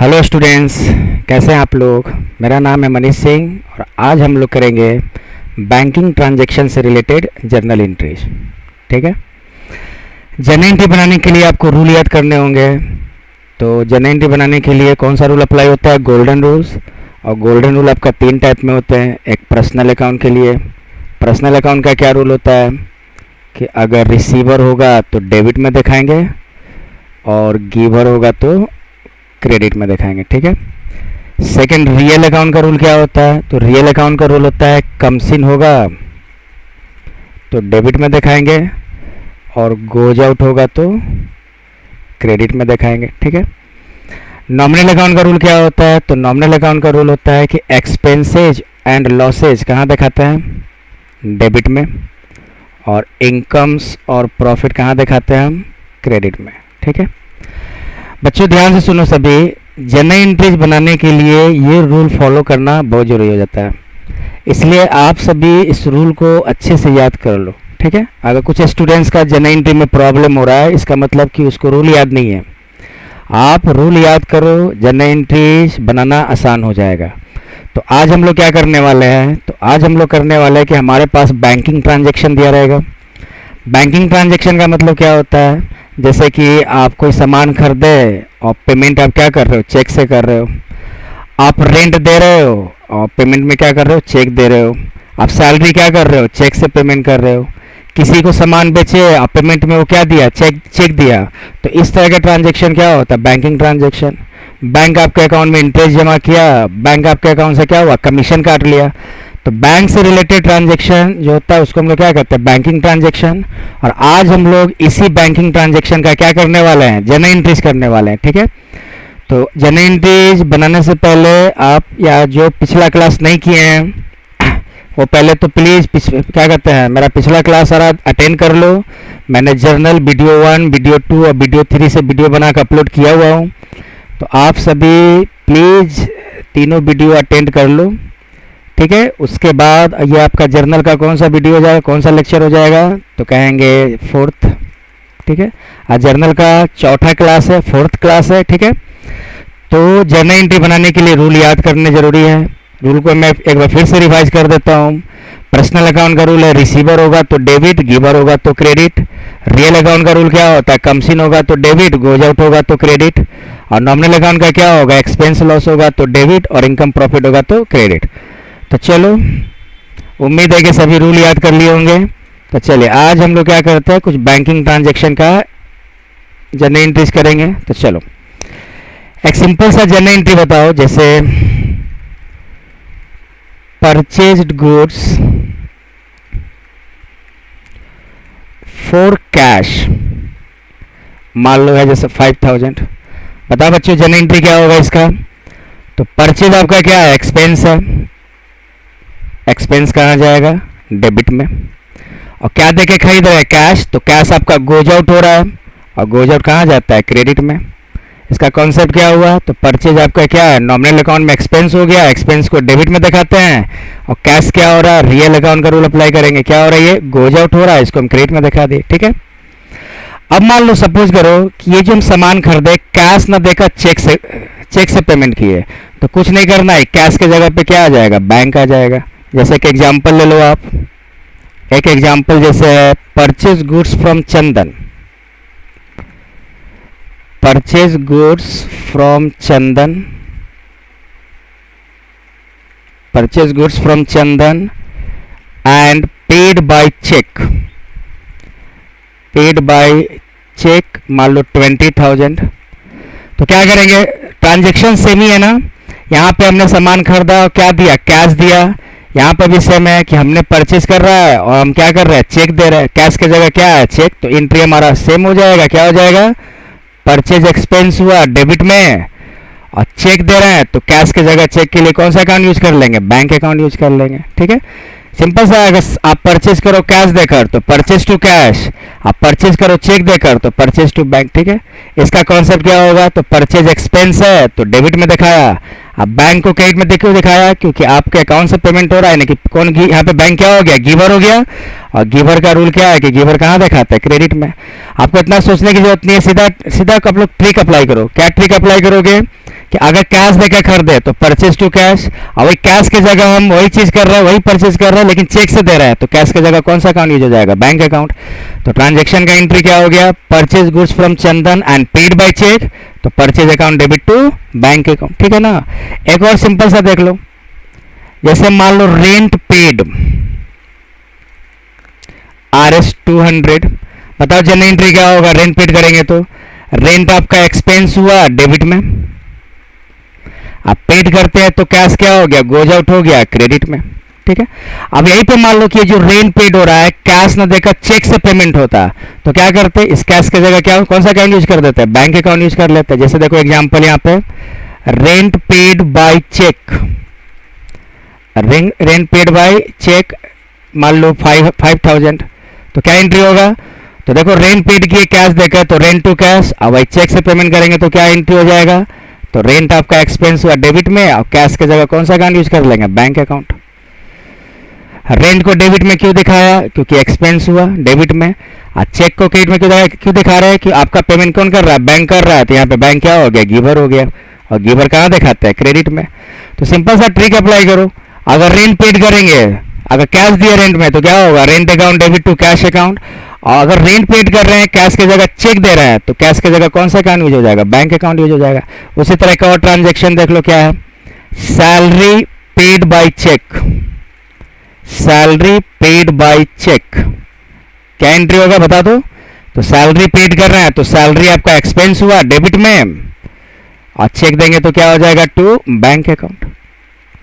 Hello students, कैसे हैं आप लोग। मेरा नाम है मनीष सिंह और आज हम लोग करेंगे बैंकिंग ट्रांजैक्शन से रिलेटेड जर्नल एंट्रीज। ठीक है। जर्नल एंट्री बनाने के लिए आपको रूल याद करने होंगे। तो जर्नल एंट्री बनाने के लिए कौन सा रूल अप्लाई होता है? Golden rules. और गोल्डन रूल आपका 3 टाइप में होते हैं। एक पर्सनल अकाउंट के लिए, पर्सनल अकाउंट का क्या रूल होता है कि अगर रिसीवर होगा तो डेबिट में दिखाएंगे और गिवर होगा तो क्रेडिट में दिखाएंगे। ठीक है। सेकंड, रियल अकाउंट का रूल क्या होता है? तो रियल अकाउंट का रूल होता है कमसिन होगा तो डेबिट में दिखाएंगे और गोज आउट होगा तो क्रेडिट में दिखाएंगे। ठीक है। नॉमिनल अकाउंट का रूल क्या होता है? तो नॉमिनल अकाउंट का रूल होता है कि एक्सपेंसेज एंड लॉसेज कहाँ दिखाते हैं? डेबिट में। और इनकम्स और प्रॉफिट कहाँ दिखाते हैं हम? क्रेडिट में। ठीक है। बच्चों ध्यान से सुनो सभी, जर्नल एंट्रीज बनाने के लिए ये रूल फॉलो करना बहुत ज़रूरी हो जाता है। इसलिए आप सभी इस रूल को अच्छे से याद कर लो। ठीक है। अगर कुछ स्टूडेंट्स का जर्नल एंट्री में प्रॉब्लम हो रहा है, इसका मतलब कि उसको रूल याद नहीं है। आप रूल याद करो, जर्नल एंट्रीज बनाना आसान हो जाएगा। तो आज हम लोग क्या करने वाले हैं? तो आज हम लोग करने वाले हैं कि हमारे पास बैंकिंग ट्रांजेक्शन दिया रहेगा। बैंकिंग ट्रांजेक्शन का मतलब क्या होता है? जैसे कि आप कोई सामान खरीदे और पेमेंट आप क्या कर रहे हो? चेक से कर रहे हो। आप रेंट दे रहे हो और पेमेंट में क्या कर रहे हो? चेक दे रहे हो। आप सैलरी क्या कर रहे हो? चेक से पेमेंट कर रहे हो। किसी को सामान बेचे और पेमेंट में वो क्या दिया? चेक दिया। तो इस तरह का ट्रांजेक्शन क्या होता है? Banking transaction. बैंक आपके अकाउंट में इंटरेस्ट जमा किया, बैंक आपके अकाउंट से क्या हुआ? कमीशन काट लिया। तो बैंक से रिलेटेड ट्रांजैक्शन जो होता है उसको हम लोग क्या कहते हैं? Banking transaction. और आज हम लोग इसी बैंकिंग ट्रांजैक्शन का क्या करने वाले हैं? जर्नल एंट्रीज करने वाले हैं। ठीक है। तो जर्नल एंट्रीज बनाने से पहले आप या जो पिछला क्लास नहीं किए हैं वो पहले तो प्लीज़ क्या कहते हैं, मेरा पिछला क्लास सारा अटेंड कर लो। मैंने जर्नल वीडियो 1, वीडियो 2 और वीडियो 3 से वीडियो बना कर अपलोड किया हुआ हूँ। तो आप सभी प्लीज़ तीनों वीडियो अटेंड कर लो। ठीक है। उसके बाद ये आपका जर्नल का कौन सा वीडियो हो जाएगा, कौन सा लेक्चर हो जाएगा? तो कहेंगे 4th। ठीक है। आज जर्नल का 4था क्लास है, 4th क्लास है। ठीक है। तो जर्नल एंट्री बनाने के लिए रूल याद करने जरूरी है। रूल को मैं एक बार फिर से रिवाइज कर देता हूँ। पर्सनल अकाउंट का रूल है रिसीवर होगा तो डेबिट, गिवर होगा तो क्रेडिट। रियल अकाउंट का रूल क्या होता है? कमसिन होगा तो डेबिट, गोज आउट होगा तो क्रेडिट। और नॉमिनल अकाउंट का क्या होगा? एक्सपेंस लॉस होगा तो डेबिट और इनकम प्रॉफिट होगा तो क्रेडिट। तो चलो, उम्मीद है कि सभी रूल याद कर लिए होंगे। तो चलिए आज हम लोग क्या करते हैं, कुछ बैंकिंग ट्रांजैक्शन का जर्नल एंट्रीज करेंगे। तो चलो एक सिंपल सा जर्नल एंट्री बताओ। जैसे परचेज्ड गुड्स फॉर कैश मान लो है जैसे 5000। बताओ बच्चों जर्नल एंट्री क्या होगा इसका? तो परचेज आपका क्या है? एक्सपेंस है। एक्सपेंस कहाँ जाएगा? डेबिट में। और क्या देके खरीद रहे हैं? कैश। तो कैश आपका गोज आउट हो रहा है और गोज आउट कहाँ जाता है? क्रेडिट में। इसका कॉन्सेप्ट क्या हुआ? तो परचेज आपका क्या है? नॉमिनल अकाउंट में एक्सपेंस हो गया, एक्सपेंस को डेबिट में दिखाते हैं। और कैश क्या हो रहा है? रियल अकाउंट का रूल अप्लाई करेंगे। क्या हो रहा है? ये गोज आउट हो रहा है, इसको हम क्रेडिट में दिखा दिए। ठीक है। अब मान लो सपोज करो कि ये जो हम सामान खरीदे कैश ना देकर चेक से पेमेंट किए, तो कुछ नहीं करना है, कैश के जगह पे क्या आ जाएगा? बैंक आ जाएगा। जैसे एक एग्जांपल ले लो आप। एक एग्जांपल जैसे purchase goods from Chandan. Purchase goods from Chandan, purchase goods from Chandan and paid by cheque. Paid by cheque मान लो 20,000। तो क्या करेंगे? ट्रांजैक्शन सेम ही है ना। यहाँ पे हमने सामान खरीदा और क्या दिया? कैश दिया। यहाँ पर भी सेम है कि हमने परचेज कर रहा है और हम क्या कर रहे हैं? चेक दे रहे हैं। कैश की जगह क्या है? चेक। तो एंट्री हमारा सेम हो जाएगा। क्या हो जाएगा? परचेज एक्सपेंस हुआ डेबिट में और चेक दे रहे हैं तो कैश की जगह चेक के लिए कौन सा अकाउंट यूज कर लेंगे? बैंक अकाउंट यूज कर लेंगे। ठीक है। सिंपल सा। अगर आप परचेज करो कैश देकर तो परचेज टू कैश, आप परचेज करो चेक देकर तो परचेज टू बैंक। ठीक है। इसका कॉन्सेप्ट क्या होगा? तो परचेज एक्सपेंस है तो डेबिट में दिखाया, अब बैंक को क्रेडिट में क्यों दिखाया? क्योंकि आपके अकाउंट से पेमेंट हो रहा है ना कि कौन यहाँ पे बैंक क्या हो गया? गिवर हो गया। और गिवर का रूल क्या है कि गिवर कहाँ दिखाता है? क्रेडिट में। आपको इतना सोचने की जरूरत नहीं है, सीधा सीधा आप लोग ट्रिक अप्लाई करो। क्या ट्रिक अप्लाई करोगे कि अगर कैश देकर खरीदे तो परचेज टू कैश, और वही कैश की जगह हम वही चीज कर रहे हैं, वही परचेज कर रहे हैं, लेकिन चेक से दे रहे हैं, तो कैश की जगह कौन सा अकाउंट यूज हो जाएगा? Bank account. तो ट्रांजेक्शन का एंट्री क्या हो गया? Purchase goods from Chandan and paid by cheque, तो purchase account debit to bank account, ठीक है ना। एक और सिंपल सा देख लो, जैसे मान लो रेंट पेड RS 200, बताओ जनरल एंट्री क्या होगा? रेंट पेड करेंगे तो रेंट आपका एक्सपेंस हुआ डेबिट में, आप पेड करते हैं तो कैश क्या हो गया? गोज आउट हो गया क्रेडिट में, ठीक है। अब यहीं पे मान लो कि जो रेंट पेड हो रहा है कैश ना देकर चेक से पेमेंट होता, तो क्या करते हैं? इस कैश की जगह क्या कौन सा अकाउंट यूज कर देते हैं? बैंक अकाउंट यूज कर लेते हैं। जैसे देखो एग्जांपल यहाँ पे rent paid by cheque, rent paid by cheque मान लो 5000, तो क्या एंट्री होगा? तो देखो रेंट पेड किए कैश देकर, तो रेंट टू कैश, अब वही चेक से पेमेंट करेंगे तो क्या एंट्री हो जाएगा? तो रेंट आपका एक्सपेंस हुआ डेबिट में, और कैश की जगह कौन सा अकाउंट यूज कर लेंगे? Bank account. रेंट को डेबिट में क्यों दिखाया? क्योंकि एक्सपेंस हुआ डेबिट में। और चेक को क्रेडिट में क्यों दिखा रहा है? कि आपका पेमेंट कौन कर रहा है? बैंक कर रहा है। तो यहाँ पे बैंक क्या हो गया? गिवर हो गया, और गिवर कहाँ दिखाते हैं? क्रेडिट में। तो सिंपल सा ट्रिक अप्लाई करो, अगर रेंट पेड करेंगे, अगर कैश दिया रेंट में, तो क्या होगा? Rent account debit to cash account. और अगर रेंट पेड कर रहे हैं, कैश की जगह चेक दे रहे हैं, तो कैश की जगह कौन सा अकाउंट यूज हो जाएगा? बैंक अकाउंट यूज हो जाएगा। उसी तरह का और ट्रांजेक्शन देख लो क्या है, salary paid by cheque, salary paid by cheque, क्या एंट्री होगा बता दो? तो सैलरी पेड कर रहे हैं तो सैलरी आपका एक्सपेंस हुआ डेबिट में, और चेक देंगे तो क्या हो जाएगा? टू बैंक अकाउंट,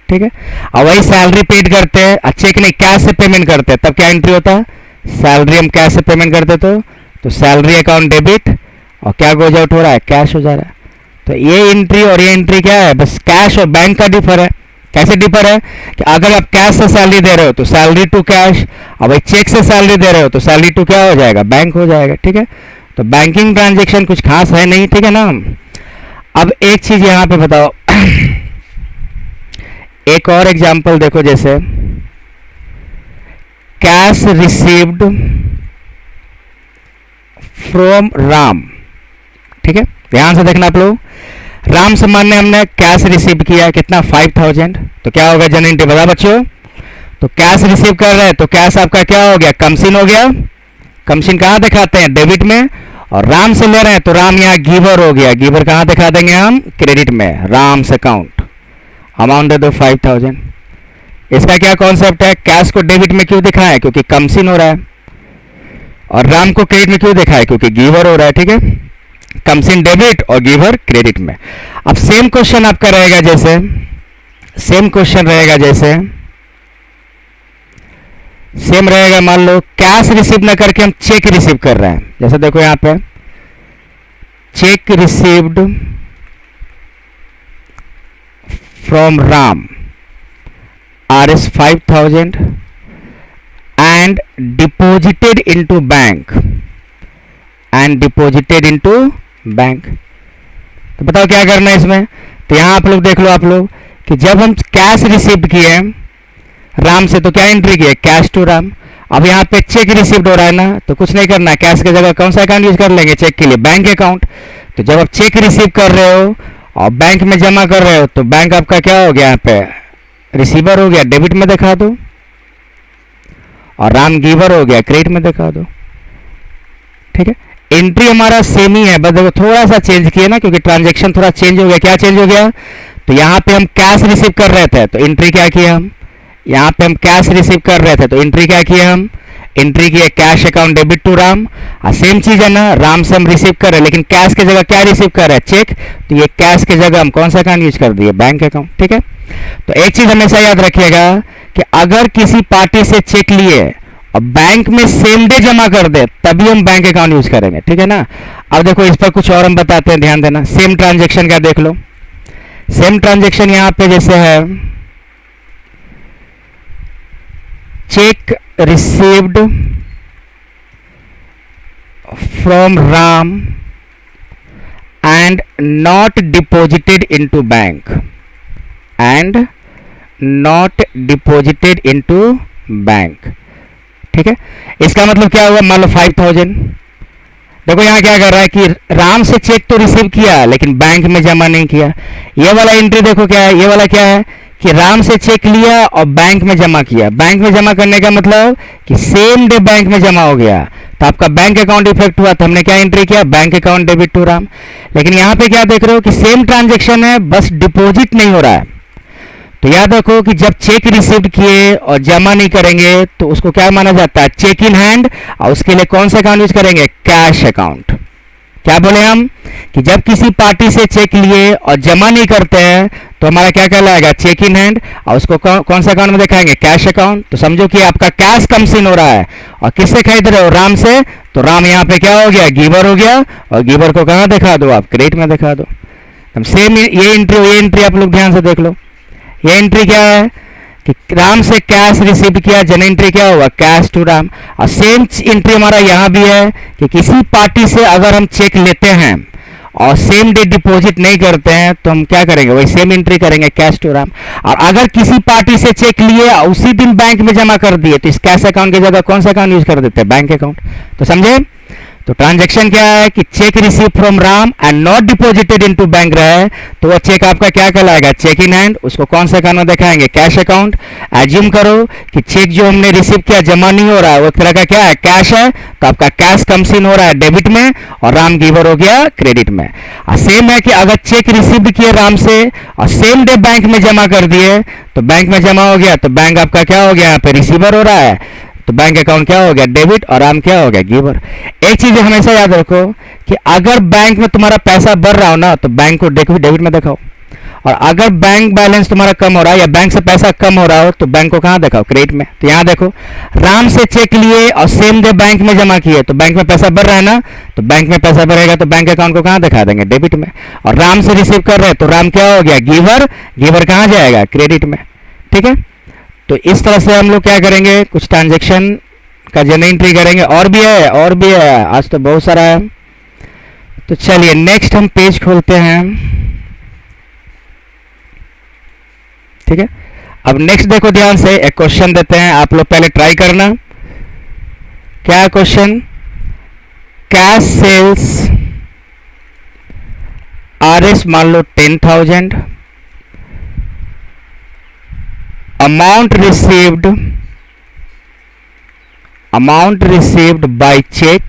ठीक है। और वही सैलरी पेड करते हैं, चेक नहीं कैश से पेमेंट करते हैं, तब क्या एंट्री होता है? सैलरी हम कैश से पेमेंट करते तो सैलरी अकाउंट डेबिट, और क्या गोज आउट हो रहा है? कैश हो जा रहा है। तो ये एंट्री और ये एंट्री क्या है? बस कैश और बैंक का डिफर है। कैसे डिफर है? कि अगर आप कैश से सैलरी दे रहे हो तो सैलरी टू कैश, और भाई चेक से सैलरी दे रहे हो तो सैलरी टू क्या हो जाएगा? बैंक हो जाएगा, ठीक है। तो बैंकिंग ट्रांजेक्शन कुछ खास है नहीं, ठीक है ना। अब एक चीज यहां पे बताओ एक और एग्जांपल देखो, जैसे कैश रिसीव्ड फ्रॉम राम, ठीक है। ध्यान से देखना आप लोग, राम से मान ने हमने कैश रिसीव किया, कितना? 5000, तो क्या होगा जनरल एंट्री? बता बच्चों, तो कैश रिसीव कर रहे हैं तो कैश आपका क्या हो गया? कमसिन हो गया। कमसिन कहाँ दिखाते हैं? डेबिट में। और राम से ले रहे हैं तो राम यहाँ गिवर हो गया, गिवर कहाँ दिखा देंगे हम? क्रेडिट में, राम्स अकाउंट, अमाउंट दे दो 5000। इसका क्या कॉन्सेप्ट है? कैश को डेबिट में क्यों दिखाएं? क्योंकि कमसिन हो रहा है। और राम को क्रेडिट में क्यों दिखाएं? क्योंकि गिवर हो रहा है, ठीक है। कमसिन डेबिट और गिवर क्रेडिट में। अब सेम क्वेश्चन आपका रहेगा, जैसे सेम क्वेश्चन रहेगा, जैसे सेम रहेगा, मान लो कैश रिसीव ना करके हम चेक रिसीव कर रहे हैं। जैसे देखो यहां पे check received from Ram RS 5000 and deposited into bank and deposited into bank. तो बताओ क्या करना है इसमें? तो यहां आप लोग देख लो, आप लोग कि जब हम कैश रिसीव किए राम से तो क्या एंट्री किए? Cash to Ram. अब यहाँ पे चेक रिसीव्ड हो रहा है ना, तो कुछ नहीं करना, कैश की जगह कौन सा अकाउंट यूज कर लेंगे चेक के लिए? Bank account. तो जब आप चेक रिसीव कर रहे हो और बैंक में जमा कर रहे हो तो बैंक आपका क्या हो गया? यहाँ पे रिसीवर हो गया, डेबिट में दिखा दो, और राम गिवर हो गया, क्रेडिट में दिखा दो, ठीक है। एंट्री हमारा सेम ही है, बस देखो थोड़ा सा चेंज किया ना, क्योंकि ट्रांजेक्शन थोड़ा चेंज हो गया। क्या चेंज हो गया? तो यहाँ पे हम कैश रिसीव कर रहे थे तो एंट्री क्या किया हम? यहाँ पे हम कैश रिसीव कर रहे थे तो एंट्री क्या किया हम? एंट्री किया cash account debit to Ram. Same चीज है ना, राम से हम रिसीव कर रहे हैं, लेकिन कैश की जगह क्या रिसीव कर रहे हैं? चेक। तो ये कैश की जगह हम कौन सा अकाउंट यूज कर दिए? बैंक अकाउंट, ठीक है। तो एक चीज हमेशा याद रखिएगा कि अगर किसी पार्टी से चेक लिए और बैंक में सेम डे जमा कर दे तभी हम बैंक अकाउंट यूज करेंगे, ठीक है ना। अब देखो इस पर कुछ और हम बताते हैं, ध्यान देना। सेम ट्रांजेक्शन का देख लो, सेम ट्रांजेक्शन यहां पे जैसे है check received from Ram and not deposited into bank, and not deposited into bank, ठीक है। इसका मतलब क्या हुआ? मान लो 5000 देखो यहाँ क्या कर रहा है कि राम से चेक तो रिसीव किया लेकिन बैंक में जमा नहीं किया। ये वाला एंट्री देखो क्या है, ये वाला क्या है कि राम से चेक लिया और बैंक में जमा किया। बैंक में जमा करने का मतलब कि सेम डे बैंक में जमा हो गया, तो आपका बैंक अकाउंट इफेक्ट हुआ, तो हमने क्या एंट्री किया, bank account debit to Ram. लेकिन यहाँ पे क्या देख रहे हो कि सेम ट्रांजेक्शन है, बस डिपॉजिट नहीं हो रहा है। तो याद रखो कि जब चेक रिसीव किए और जमा नहीं करेंगे तो उसको क्या माना जाता है, चेक इन हैंड, और उसके लिए कौन सा अकाउंट यूज करेंगे, कैश अकाउंट। क्या बोले हम कि जब किसी पार्टी से चेक लिए और जमा नहीं करते हैं तो हमारा क्या कहलाएगा, चेक इन हैंड, और उसको कौन सा अकाउंट में दिखाएंगे, कैश अकाउंट। तो समझो कि आपका कैश कमसिन हो रहा है और किससे खरीद रहे हो, राम से, तो राम यहाँ पे क्या हो गया, गिवर हो गया, और गिवर को कहाँ दिखा दो आप, क्रेडिट में दिखा दो। सेम ये एंट्री आप लोग ध्यान से देख लो। ये एंट्री क्या है कि राम से कैश रिसीव किया, जन एंट्री क्या हुआ, कैश टू राम। और सेम एंट्री हमारा यहाँ भी है कि किसी पार्टी से अगर हम चेक लेते हैं और सेम डे डिपॉजिट नहीं करते हैं तो हम क्या करेंगे, वही सेम एंट्री करेंगे, कैश टू राम। और अगर किसी पार्टी से चेक लिए और उसी दिन बैंक में जमा कर दिए तो इस कैश अकाउंट की जगह कौन सा अकाउंट यूज कर देते हैं, बैंक अकाउंट। तो समझे, तो ट्रांजैक्शन क्या है कि check receive from Ram and not deposited into bank रहे तो वो चेक आपका क्या कहलाएगा, चेक इन हैंड। उसको कौन सा अकाउंट में दिखाएंगे, कैश अकाउंट। एज्यूम करो कि चेक जो हमने रिसीव किया जमा नहीं हो रहा है, वो एक तरह का क्या है, कैश है, तो आपका कैश कम्स इन हो रहा है डेबिट में और राम गिवर हो गया क्रेडिट में। और सेम है कि अगर चेक रिसीव किए राम से और सेम डे बैंक में जमा कर दिए तो बैंक में जमा हो गया, तो बैंक आपका क्या हो गया, यहाँ पे रिसीवर हो रहा है, तो बैंक अकाउंट क्या हो गया, डेबिट, और राम क्या हो गया, गिवर। एक चीज हमेशा याद रखो कि अगर बैंक में तुम्हारा पैसा बढ़ रहा हो ना तो बैंक को देखो डेबिट में दिखाओ, और अगर बैंक बैलेंस तुम्हारा कम हो रहा है या बैंक से पैसा कम हो रहा हो तो बैंक को कहाँ दिखाओ, क्रेडिट में। तो यहाँ देखो, राम से चेक लिए और सेम डे बैंक में जमा किए तो बैंक में पैसा बढ़ रहा है ना, तो बैंक में पैसा बढ़ेगा तो बैंक अकाउंट को कहाँ दिखा देंगे, डेबिट में। और राम से रिसीव कर रहे हैं तो राम क्या हो गया, गिवर, गिवर कहाँ जाएगा, क्रेडिट में। ठीक है, तो इस तरह से हम लोग क्या करेंगे, कुछ ट्रांजैक्शन का जन एंट्री करेंगे। और भी है, आज तो बहुत सारा है। तो चलिए नेक्स्ट हम पेज खोलते हैं। ठीक है, अब नेक्स्ट देखो ध्यान से, एक क्वेश्चन देते हैं, आप लोग पहले ट्राई करना। क्या है क्वेश्चन, कैश सेल्स आरएस मान लो 10,000, amount received by check,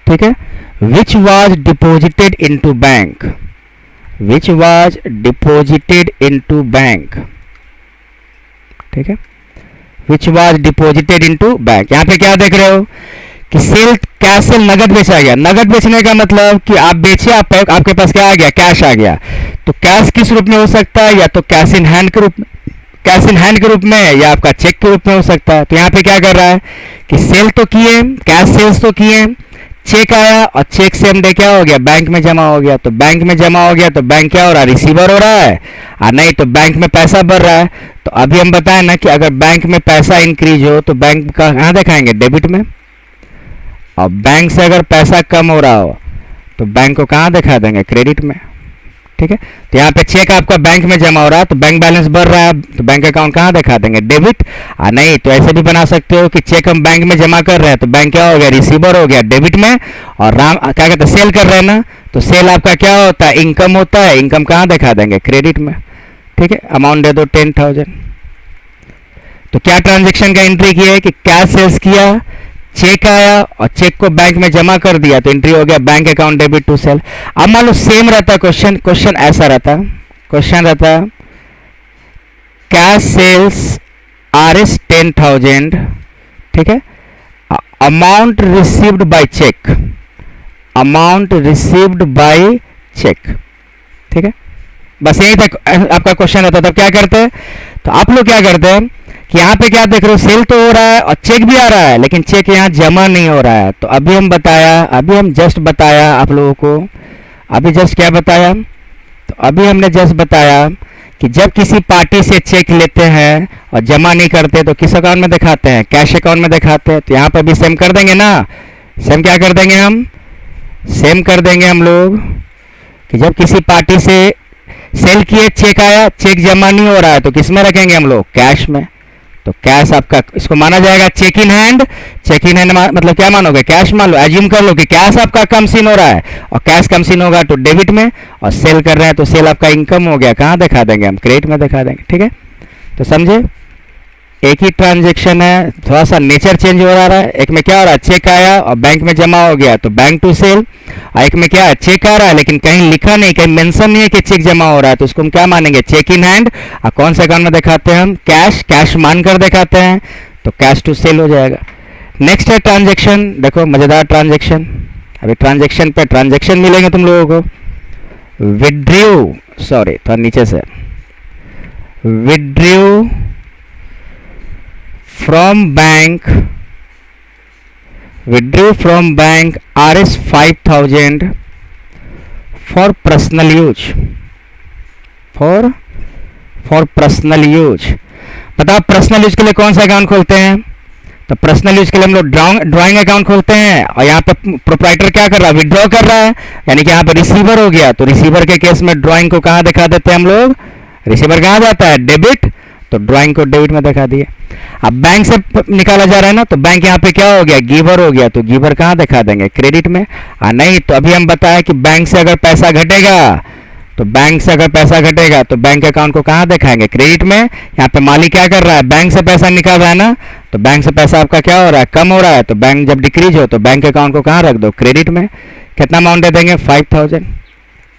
ठीक है, which was deposited into bank, ठीक है, which was deposited into bank। यहाँ पे क्या देख रहे हो कि सेल, कैश सेल नगद बेचा गया। नगद बेचने का मतलब कि आप बेचे, आपके पास क्या आ गया, कैश आ गया। तो कैश किस रूप में हो सकता है, या तो कैश इन हैंड के रूप में या आपका चेक के रूप में हो सकता है। तो यहाँ पे क्या कर रहा है कि सेल तो किए, कैश सेल्स तो किए, चेक आया और चेक सेम डे क्या हो गया, बैंक में जमा हो गया। तो बैंक में जमा हो गया तो बैंक क्या हो रहा है, रिसीवर हो रहा है, और नहीं तो बैंक में पैसा बढ़ रहा है। तो अभी हम बताएं ना कि अगर बैंक में पैसा इंक्रीज हो तो बैंक का कहाँ दिखाएंगे, डेबिट में, और बैंक से अगर पैसा कम हो रहा हो तो बैंक को कहाँ दिखा देंगे, क्रेडिट में। ठीक है, तो यहाँ पे चेक आपका बैंक में जमा हो रहा है तो बैंक बैलेंस बढ़ रहा है तो बैंक अकाउंट कहाँ दिखा देंगे, डेबिट। नहीं तो ऐसे भी बना सकते हो कि चेक हम बैंक में जमा कर रहे हैं तो बैंक क्या हो गया, रिसीवर हो गया डेबिट में, और राम क्या कहते हैं, सेल कर रहे हैं ना, तो सेल आपका क्या होता है, इनकम होता है, इनकम कहाँ दिखा देंगे, क्रेडिट में। ठीक है, अमाउंट दे दो 10,000। तो क्या ट्रांजेक्शन का एंट्री किया है कि कैश सेल्स किया, चेक आया और चेक को बैंक में जमा कर दिया तो एंट्री हो गया bank account debit to sale. अब मान लो सेम रहता क्वेश्चन ऐसा रहता, कैश सेल्स आरएस 10,000, ठीक है, अमाउंट रिसीव्ड बाय चेक, ठीक है, बस यही तक आपका क्वेश्चन रहता। तब क्या करते हैं, तो आप लोग क्या करते हैं कि यहाँ पे क्या देख रहे हो, सेल तो हो रहा है और चेक भी आ रहा है लेकिन चेक यहाँ जमा नहीं हो रहा है। तो अभी हम जस्ट बताया आप लोगों को, अभी हमने जस्ट बताया कि जब किसी पार्टी से चेक लेते हैं और जमा नहीं करते तो किस अकाउंट में दिखाते हैं, कैश अकाउंट में दिखाते हैं। तो यहाँ पर भी सेम कर देंगे ना, क्या कर देंगे हम लोग कि जब किसी पार्टी से सेल किए, चेक आया, चेक जमा नहीं हो रहा है तो किस में रखेंगे हम लोग, कैश में। तो तो कैश आपका इसको माना जाएगा cheque in hand. Cheque in hand मतलब क्या मानोगे, कैश मान लो, एज्यूम कर लो कि कैश आपका कम सीन हो रहा है, और कैश कम सीन होगा तो डेबिट में, और सेल कर रहे हैं तो सेल आपका इनकम हो गया, कहाँ दिखा देंगे हम, क्रेडिट में दिखा देंगे। ठीक है, तो समझे, एक ही ट्रांजेक्शन है, थोड़ा सा नेचर चेंज हो रहा है। एक में क्या हो रहा है, चेक आया और बैंक में जमा हो गया तो बैंक टू सेल, और एक में क्या है, चेक आ रहा है लेकिन कहीं लिखा नहीं, कहीं मेंशन नहीं है कि चेक जमा हो रहा है, तो उसको हम क्या मानेंगे, चेक इन हैंड। और कौन से अकाउंट में दिखाते हैं हम, कैश, कैश मानकर दिखाते हैं, तो कैश टू सेल हो जाएगा। नेक्स्ट है ट्रांजेक्शन, देखो मजेदार ट्रांजेक्शन, अभी ट्रांजेक्शन पे ट्रांजेक्शन मिलेंगे तुम लोगों को। विड्रू, सॉरी थोड़ा नीचे से, withdrew from bank, withdrew from bank Rs 5000 for personal use, for personal use। बताओ पर्सनल यूज के लिए कौन सा अकाउंट खोलते हैं, तो पर्सनल यूज के लिए हम लोग ड्राइंग अकाउंट खोलते हैं, और यहाँ पे प्रोप्राइटर क्या कर रहा है, विड्रॉ कर रहा है, यानी कि यहाँ पे रिसीवर हो गया, तो रिसीवर के केस में ड्राइंग को कहाँ दिखा देते हैं हम लोग, रिसीवर कहाँ जाता है, डेबिट, तो ड्राइंग को डेबिट में दिखा दिए। अब बैंक से निकाला जा रहा है ना, तो बैंक यहाँ पे क्या हो गया, गिवर हो गया, तो गिवर कहाँ दिखा देंगे, क्रेडिट में। नहीं तो अभी हम बताया कि बैंक से अगर पैसा घटेगा, तो बैंक से अगर पैसा घटेगा तो बैंक अकाउंट को कहाँ दिखाएंगे, क्रेडिट में। यहाँ पे मालिक क्या कर रहा है, बैंक से पैसा निकाल रहा है ना, तो बैंक से पैसा आपका क्या हो रहा है, कम हो रहा है, तो बैंक जब डिक्रीज हो तो बैंक अकाउंट को कहाँ रख दो, क्रेडिट में। कितना अमाउंट दे देंगे, 5000।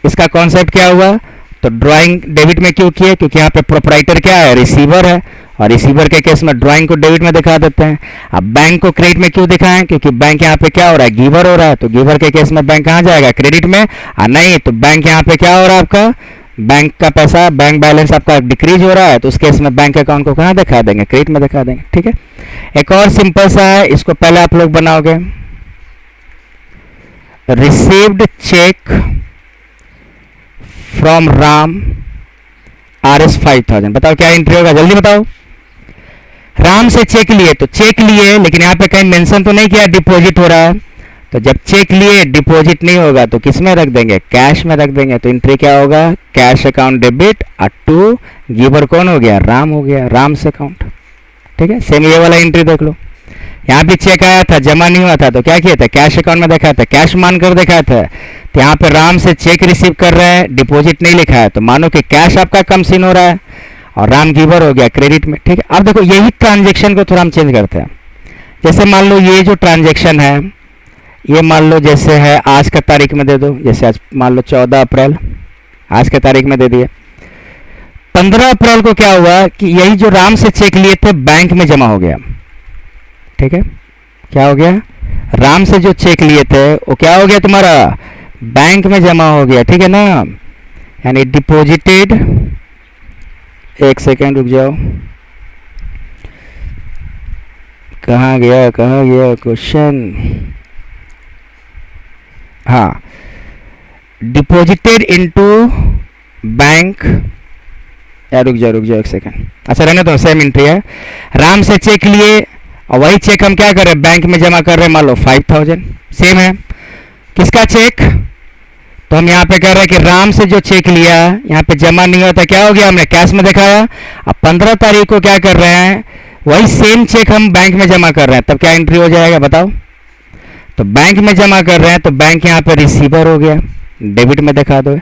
इसका कॉन्सेप्ट क्या हुआ, तो ड्राइंग डेबिट में क्यों किए, क्योंकि यहाँ पे प्रोप्राइटर क्या है, रिसीवर है, और रिसीवर के केस में ड्राइंग को डेबिट में दिखा देते हैं। अब बैंक को क्रेडिट में क्यों दिखाएं, क्योंकि बैंक यहाँ पे क्या हो रहा है, गिवर हो रहा है, तो गिवर के केस में बैंक कहाँ जाएगा, क्रेडिट में। नहीं तो बैंक यहाँ पे क्या हो रहा है आपका, बैंक का पैसा, बैंक बैलेंस आपका डिक्रीज हो रहा है, तो उस केस में बैंक अकाउंट को कहाँ दिखा देंगे, क्रेडिट में दिखा देंगे। ठीक है, एक और सिंपल सा है, इसको पहले आप लोग बनाओगे, received cheque from Ram Rs 5000। बताओ क्या एंट्री होगा, जल्दी बताओ। राम से चेक लिए, तो चेक लिए लेकिन यहाँ पे कहीं मेंशन तो नहीं किया डिपॉजिट हो रहा है, तो जब चेक लिए डिपॉजिट नहीं होगा तो किस में रख देंगे, कैश में रख देंगे, तो एंट्री क्या होगा, कैश अकाउंट डेबिट, और टू गिवर कौन हो गया, राम हो गया, राम से अकाउंट। ठीक है, सेम ये वाला एंट्री देख लो, यहाँ भी चेक आया था, जमा नहीं हुआ था, तो क्या किया था, कैश अकाउंट में देखा था, कैश मान कर देखा था, तो यहाँ पे राम से चेक रिसीव कर रहे हैं, डिपॉजिट नहीं लिखा है, तो मानो कि कैश आपका कम सीन हो रहा है, और राम गिवर हो गया क्रेडिट में। ठीक है, अब देखो यही ट्रांजेक्शन को थोड़ा हम चेंज करते हैं। जैसे मान लो ये जो ट्रांजेक्शन है, ये मान लो जैसे है आज का तारीख में दे दो, जैसे आज मान लो 14 अप्रैल, आज के तारीख में दे दिए। 15 अप्रैल को क्या हुआ कि यही जो राम से चेक लिए थे बैंक में जमा हो गया। ठीक है, क्या हो गया, राम से जो चेक लिए थे वो क्या हो गया तुम्हारा, बैंक में जमा हो गया। ठीक है ना, यानी डिपॉजिटेड, एक सेकेंड रुक जाओ, कहाँ गया क्वेश्चन, हाँ, डिपॉजिटेड इनटू बैंक, या रुक जाओ एक सेकेंड, अच्छा रहने तो सेम एंट्री है। राम से चेक लिए और वही चेक हम क्या कर रहे हैं, बैंक में जमा कर रहे हैं, मान लो 5000, सेम है। किसका चेक, तो हम यहाँ पे कह रहे हैं कि राम से जो चेक लिया यहाँ पे जमा नहीं होता, क्या हो गया, हमने कैश में दिखाया। अब 15 तारीख को क्या कर रहे हैं, वही सेम चेक हम बैंक में जमा कर रहे हैं, तब क्या एंट्री हो जाएगा बताओ, तो बैंक में जमा कर रहे हैं, तो बैंक यहाँ पे रिसीवर हो गया, डेबिट में दिखा दो।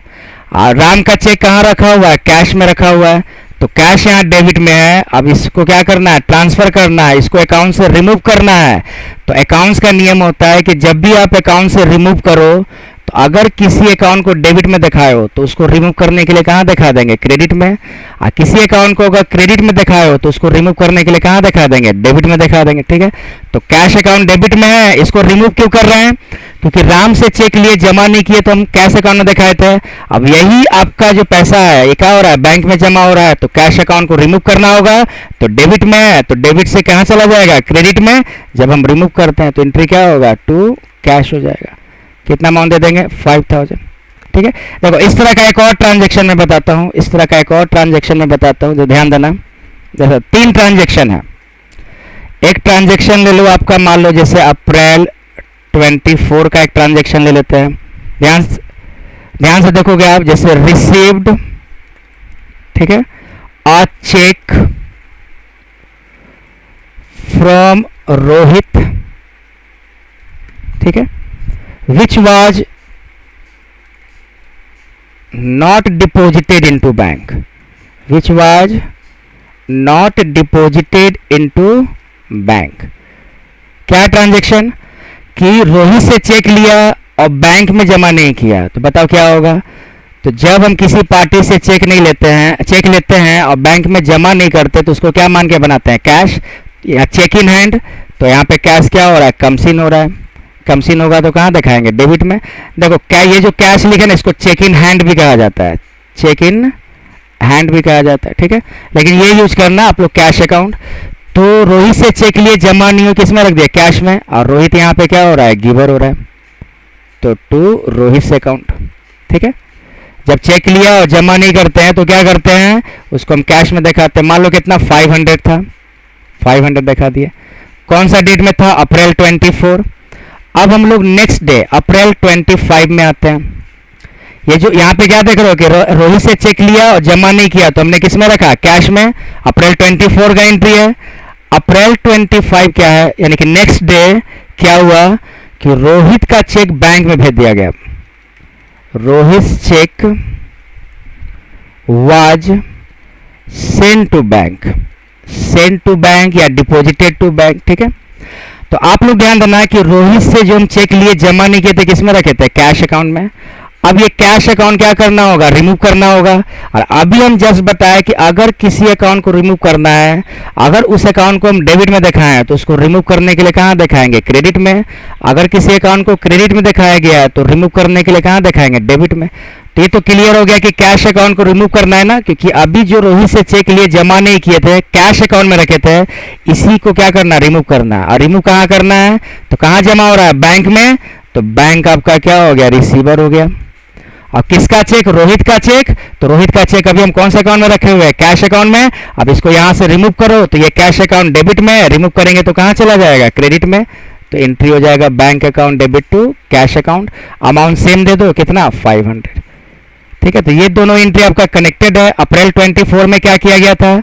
और राम का चेक कहाँ रखा हुआ है, कैश में रखा हुआ है, तो कैश यहाँ डेबिट में है। अब इसको क्या करना है, ट्रांसफर करना है, इसको अकाउंट से रिमूव करना है। तो अकाउंट्स का नियम होता है कि जब भी आप अकाउंट से रिमूव करो, तो अगर किसी अकाउंट को डेबिट में दिखाए हो तो उसको रिमूव करने के लिए कहाँ दिखा देंगे, क्रेडिट में। और किसी अकाउंट को अगर क्रेडिट में दिखाए हो तो उसको रिमूव करने के लिए कहाँ दिखा देंगे, डेबिट में दिखा देंगे। ठीक है, तो कैश अकाउंट डेबिट में है, इसको रिमूव क्यों कर रहे हैं, क्योंकि राम से चेक लिए जमा नहीं किए तो हम कैश अकाउंट में दिखाए थे। अब यही आपका जो पैसा है ये क्या हो रहा है, बैंक में जमा हो रहा है, तो कैश अकाउंट को रिमूव करना होगा, तो डेबिट में है, तो डेबिट से कहाँ चला जाएगा, क्रेडिट में। जब हम रिमूव करते हैं तो एंट्री क्या होगा, टू कैश हो जाएगा। कितना अमाउंट दे देंगे, 5000। ठीक है, देखो इस तरह का एक और ट्रांजेक्शन में बताता हूँ, इस तरह का एक और ट्रांजेक्शन में बताता हूँ, जो ध्यान देना। जैसे 3 ट्रांजेक्शन है, एक ट्रांजेक्शन ले लो आपका, मान लो जैसे अप्रैल 24 का एक ट्रांजेक्शन ले लेते हैं। ध्यान से देखोगे आप, जैसे रिसीव्ड, ठीक है, और चेक फ्रॉम रोहित, ठीक है, which was not deposited into bank, which was not deposited into bank. क्या ट्रांजैक्शन कि रोहित से चेक लिया और बैंक में जमा नहीं किया, तो बताओ क्या होगा। तो जब हम किसी पार्टी से चेक लेते हैं और बैंक में जमा नहीं करते तो उसको क्या मान के बनाते हैं, कैश या चेक इन हैंड। तो यहाँ पे कैश क्या हो रहा है, कमसिन हो रहा है। कमसिन होगा तो कहाँ दिखाएंगे, डेबिट में। देखो क्या ये जो कैश लिखे ना, इसको चेक इन हैंड भी कहा जाता है, चेक इन हैंड भी कहा जाता है, ठीक है। लेकिन ये यूज करना आप लोग कैश अकाउंट। तो रोहित से चेक लिए जमा नहीं हो, किस में रख दिया, कैश में। और रोहित यहाँ पे क्या हो रहा है, गिवर हो रहा है, तो टू रोहित से अकाउंट, ठीक है। जब चेक लिया और जमा नहीं करते हैं तो क्या करते हैं, उसको हम कैश में दिखाते हैं। मान लो कितना 500 था, 500 दिखा दिए। कौन सा डेट में था, अप्रैल 24। अब हम लोग नेक्स्ट डे अप्रैल 25 में आते हैं। ये जो यहाँ पे क्या देख रहे हो कि रोहित से चेक लिया और जमा नहीं किया, तो हमने किस में रखा, कैश में। अप्रैल 24 का एंट्री है। अप्रैल 25 क्या है, यानी कि नेक्स्ट डे क्या हुआ कि रोहित का चेक बैंक में भेज दिया गया। Rohit cheque was send to bank, send to bank या डिपॉजिटेड टू बैंक, ठीक है। तो आप लोग ध्यान देना कि रोहित से जो हम चेक लिए जमा नहीं किए थे, किस में रखे थे, कैश अकाउंट में। अब ये कैश अकाउंट क्या करना होगा, रिमूव करना होगा। और अभी हम जस्ट बताया कि अगर किसी अकाउंट को रिमूव करना है, अगर उस अकाउंट को हम डेबिट में दिखाएं तो उसको रिमूव करने के लिए कहाँ दिखाएंगे, क्रेडिट में। अगर किसी अकाउंट को क्रेडिट में दिखाया गया है तो रिमूव करने के लिए कहाँ दिखाएंगे, डेबिट में। तो ये तो क्लियर हो गया कि कैश अकाउंट को रिमूव करना है ना, क्योंकि अभी जो रोहित से चेक लिए जमा नहीं किए थे, कैश अकाउंट में रखे थे, इसी को क्या करना, रिमूव करना है। और रिमूव कहाँ करना है, तो कहाँ जमा हो रहा है, बैंक में। तो बैंक आपका क्या हो गया, रिसीवर हो गया। और किसका चेक, रोहित का चेक। तो रोहित का चेक अभी हम कौन से अकाउंट में रखे हुए हैं, कैश अकाउंट में। अब इसको यहां से रिमूव करो तो ये कैश अकाउंट डेबिट में, रिमूव करेंगे तो कहां चला जाएगा, क्रेडिट में। तो एंट्री हो जाएगा bank account debit to cash account. Amount same दे दो, कितना, 500, ठीक है। तो ये दोनों एंट्री आपका कनेक्टेड है। अप्रैल 24 में क्या किया गया था,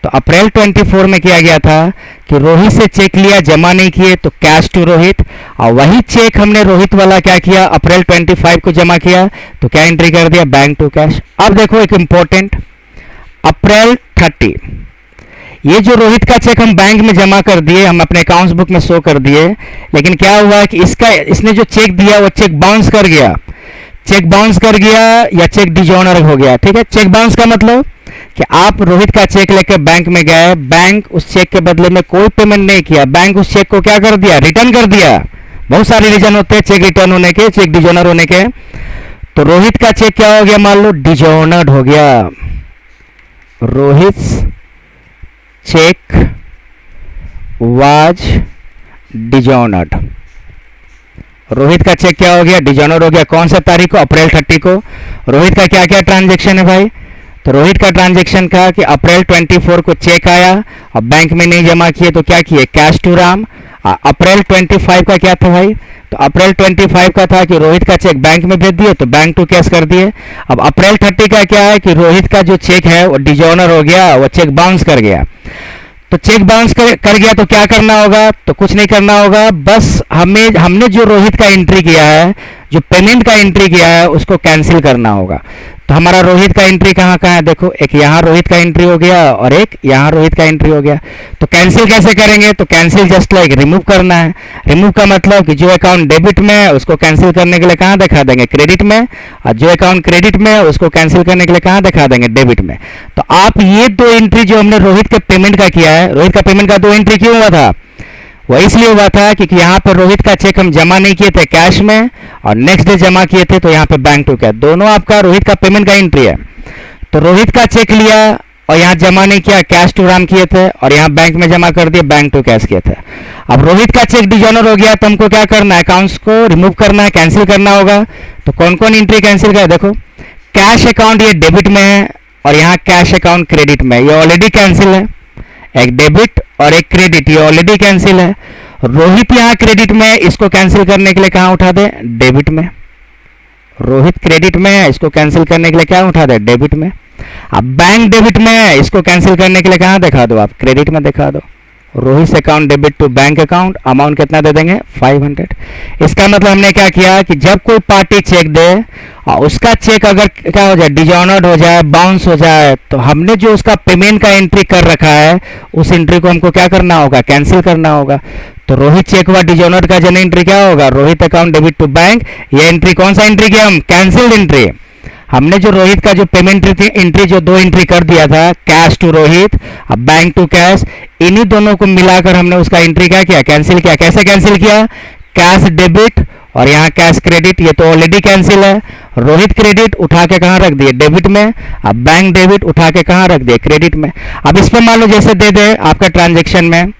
तो अप्रैल 24 में किया गया था कि रोहित से चेक लिया जमा नहीं किए तो कैश टू रोहित। और वही चेक हमने रोहित वाला क्या किया, अप्रैल 25 को जमा किया तो क्या एंट्री कर दिया, बैंक टू कैश। अब देखो एक इंपॉर्टेंट, अप्रैल 30, ये जो रोहित का चेक हम बैंक में जमा कर दिए, हम अपने अकाउंट्स बुक में शो कर दिए। लेकिन क्या हुआ कि इसने जो चेक दिया वो चेक बाउंस कर गया। चेक बाउंस कर गया या चेक डिजॉनर हो गया, ठीक है। चेक बाउंस का मतलब कि आप रोहित का चेक लेकर बैंक में गए, बैंक उस चेक के बदले में कोई पेमेंट नहीं किया, बैंक उस चेक को क्या कर दिया, रिटर्न कर दिया। बहुत सारे रीजन होते हैं चेक रिटर्न होने के, चेक डिजॉनर होने के। तो रोहित का चेक क्या हो गया, मान लो डिजॉनर्ड हो गया। Rohit cheque was dishonoured, Rohit का चेक क्या हो गया, डिजॉनर्ड हो गया। कौन सा तारीख को, अप्रैल 30 को। रोहित का क्या क्या ट्रांजेक्शन है भाई, तो रोहित का ट्रांजैक्शन था कि अप्रैल 24 को चेक आया और बैंक में नहीं जमा किए तो क्या किए, कैश टू राम। अप्रैल 25 का क्या था भाई, तो अप्रैल 25 का था कि रोहित का चेक बैंक में भेज दिए तो बैंक टू कैश कर दिए। अब अप्रैल 30 का क्या है कि रोहित का जो चेक है वो डिजॉनर हो गया, वो चेक बाउंस कर गया। तो चेक बाउंस कर गया तो क्या करना होगा, तो कुछ नहीं करना होगा, बस हमने जो रोहित का एंट्री किया है, जो पेमेंट का एंट्री किया है उसको कैंसिल करना होगा। तो हमारा रोहित का एंट्री कहाँ कहाँ है, देखो एक यहाँ रोहित का एंट्री हो गया और एक यहाँ रोहित का एंट्री हो गया। तो कैंसिल कैसे करेंगे, तो कैंसिल जस्ट लाइक रिमूव करना है। रिमूव का मतलब कि जो अकाउंट डेबिट में है उसको कैंसिल करने के लिए कहाँ दिखा देंगे, क्रेडिट में। और जो अकाउंट क्रेडिट में है उसको कैंसिल करने के लिए कहाँ दिखा देंगे, डेबिट में। तो आप ये दो एंट्री जो हमने रोहित के पेमेंट का किया है, रोहित का पेमेंट का दो एंट्री क्यों हुआ था, वो इसलिए हुआ था क्योंकि यहाँ पर रोहित का चेक हम जमा नहीं किए थे कैश में और नेक्स्ट डे जमा किए थे तो यहाँ पे बैंक टू कैश, दोनों आपका रोहित का पेमेंट का एंट्री है। तो रोहित का चेक लिया और यहाँ जमा नहीं किया, कैश टू राम किए थे और यहाँ बैंक में जमा कर दिए, बैंक टू कैश किए थे। अब रोहित का चेक डिजॉनर हो गया तो हमको क्या करना है, अकाउंट्स को रिमूव करना है, कैंसिल करना होगा। तो कौन कौन एंट्री कैंसिल कर, देखो कैश अकाउंट ये डेबिट में है और यहाँ कैश अकाउंट क्रेडिट में, ये ऑलरेडी कैंसिल है। एक डेबिट और एक क्रेडिट, ये ऑलरेडी कैंसिल है। रोहित यहाँ क्रेडिट में, इसको कैंसिल करने के लिए कहाँ उठा दे, डेबिट में। रोहित क्रेडिट में है, इसको कैंसिल करने के लिए क्या उठा दे, डेबिट में। अब बैंक डेबिट में है, इसको कैंसिल करने के लिए कहाँ दिखा दो आप, क्रेडिट में दिखा दो। Rohit account debit to bank account, amount कितना दे देंगे 500। इसका मतलब हमने क्या किया कि जब कोई पार्टी चेक दे और उसका चेक अगर क्या हो जाए, डिजॉनर्ड हो जाए, बाउंस हो जाए, तो हमने जो उसका पेमेंट का एंट्री कर रखा है उस एंट्री को हमको क्या करना होगा, कैंसिल करना होगा। तो रोहित चेक हुआ डिजॉनर्ड का जन एंट्री क्या होगा, Rohit account debit to bank. ये एंट्री कौन सा एंट्री किया हम, कैंसिल्ड एंट्री। हमने जो रोहित का जो पेमेंट एंट्री जो 2 एंट्री कर दिया था, कैश टू रोहित, अब बैंक टू कैश, इन्हीं दोनों को मिलाकर हमने उसका एंट्री क्या किया, कैंसिल किया। कैसे कैंसिल किया, कैश डेबिट और यहाँ कैश क्रेडिट, ये तो ऑलरेडी कैंसिल है। रोहित क्रेडिट उठा के कहाँ रख दिए, डेबिट में। अब बैंक डेबिट उठा के कहाँ रख दिए, क्रेडिट में। अब इस पर मान लो जैसे दे दे आपका ट्रांजेक्शन में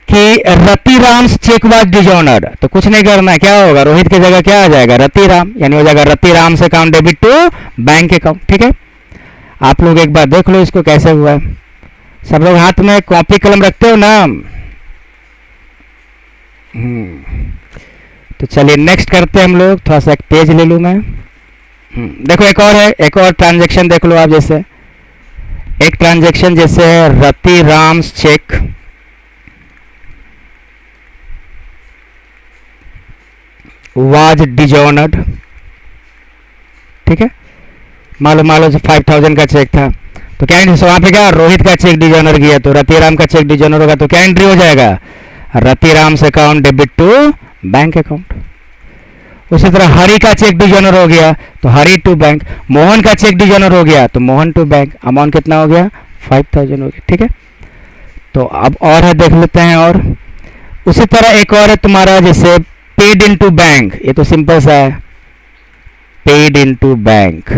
कि रतिराम्स चेक वाज डिजॉनर्ड, तो कुछ नहीं करना, क्या होगा, रोहित की जगह क्या आ जाएगा, रतिराम, यानी हो जाएगा Ratiram's account debit to bank account. ठीक है, आप लोग एक बार देख लो इसको कैसे हुआ है। सब लोग हाथ में कॉपी कलम रखते हो ना। तो चलिए नेक्स्ट करते हैं हम लोग, थोड़ा सा एक पेज ले लूँ मैं। देखो एक और है, एक और ट्रांजेक्शन देख लो आप। जैसे एक ट्रांजेक्शन जैसे रतिराम्स चेक वाज डिजॉनर्ड, ठीक है, मान लो 5000 का चेक था, तो क्या एंट्री, वहां पे क्या रोहित का चेक डिजॉनर किया, तो रतिराम का चेक डिजॉनर होगा, तो क्या एंट्री हो जाएगा, Ratiram's account debit to bank account. उसी तरह हरि का चेक डिजॉनर हो गया तो हरि टू बैंक, मोहन का चेक डिजॉनर हो गया तो मोहन टू बैंक, अमाउंट कितना हो गया 5000 हो गया। ठीक है, तो अब और है, देख लेते हैं। और उसी तरह एक और है तुम्हारा जैसे पेड इन टू बैंक, ये तो सिंपल सा है, paid into bank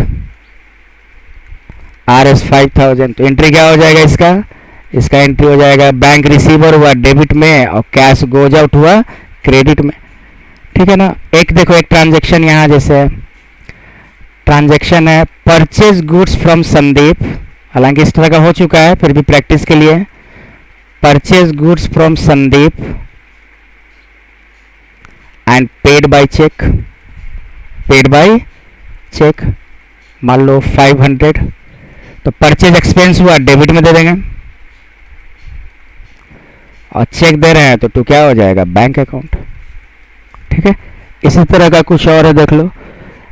RS 5000, तो एंट्री क्या हो जाएगा इसका, इसका एंट्री हो जाएगा बैंक रिसीवर हुआ डेबिट में और कैश गोज आउट हुआ क्रेडिट में। ठीक है ना। एक देखो एक ट्रांजेक्शन यहाँ जैसे ट्रांजेक्शन है परचेज गुड्स फ्रॉम संदीप, हालांकि इस तरह का हो चुका है फिर भी प्रैक्टिस के लिए, purchase goods from Sandeep and paid by cheque, paid by cheque, मान लो 500, तो परचेज एक्सपेंस हुआ डेबिट में दे देंगे और चेक दे रहे हैं तो क्या हो जाएगा बैंक अकाउंट। ठीक है, इसी तरह का कुछ और है, देख लो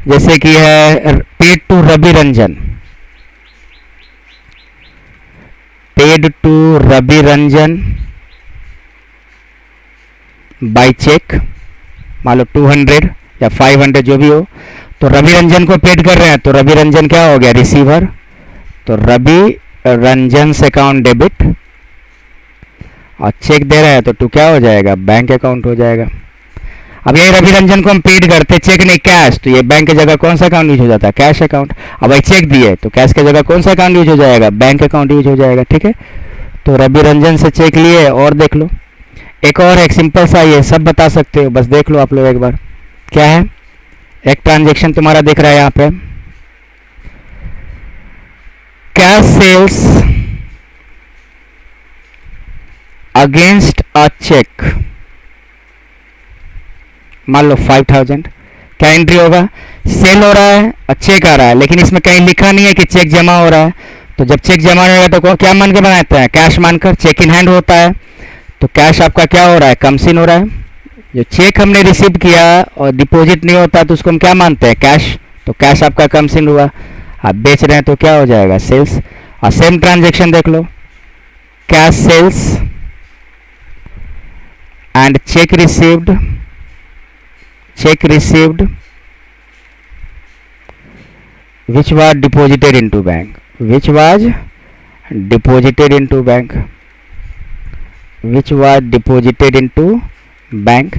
जैसे कि है paid to Ravi Ranjan, paid to Ravi Ranjan by cheque, मान लो 200 या 500 जो भी हो, तो रवि रंजन को पेड कर रहे हैं तो रवि रंजन क्या हो गया रिसीवर, तो रवि रंजन से अकाउंट डेबिट और चेक दे रहे हैं तो क्या हो जाएगा बैंक अकाउंट हो जाएगा। अब ये रवि रंजन को हम पेड करते चेक नहीं कैश, तो ये बैंक की जगह कौन सा अकाउंट यूज हो जाता है कैश अकाउंट। अब ये चेक दिए तो कैश की जगह कौन सा अकाउंट यूज हो जाएगा बैंक अकाउंट यूज हो जाएगा। ठीक है, तो रवि रंजन से चेक लिए। और देख लो एक और एक सिंपल सा, ये सब बता सकते हो, बस देख लो आप लोग एक बार क्या है। एक ट्रांजेक्शन तुम्हारा दिख रहा है यहाँ पे, cash sales against a cheque, मान लो 5000, क्या एंट्री होगा, सेल हो रहा है और चेक आ रहा है, लेकिन इसमें कहीं लिखा नहीं है कि चेक जमा हो रहा है। तो जब चेक जमा नहीं होगा तो क्या मान के बनाते हैं कैश मानकर, चेक इन हैंड होता है, तो कैश आपका क्या हो रहा है कमसिन हो रहा है। जो चेक हमने रिसीव किया और डिपॉजिट नहीं होता तो उसको हम क्या मानते हैं कैश, तो कैश आपका कमसिन हुआ। आप बेच रहे हैं तो क्या हो जाएगा सेल्स। और सेम ट्रांजेक्शन देख लो, cash sales and cheque received, check received which was deposited into bank, which was deposited into bank, which was deposited into bank,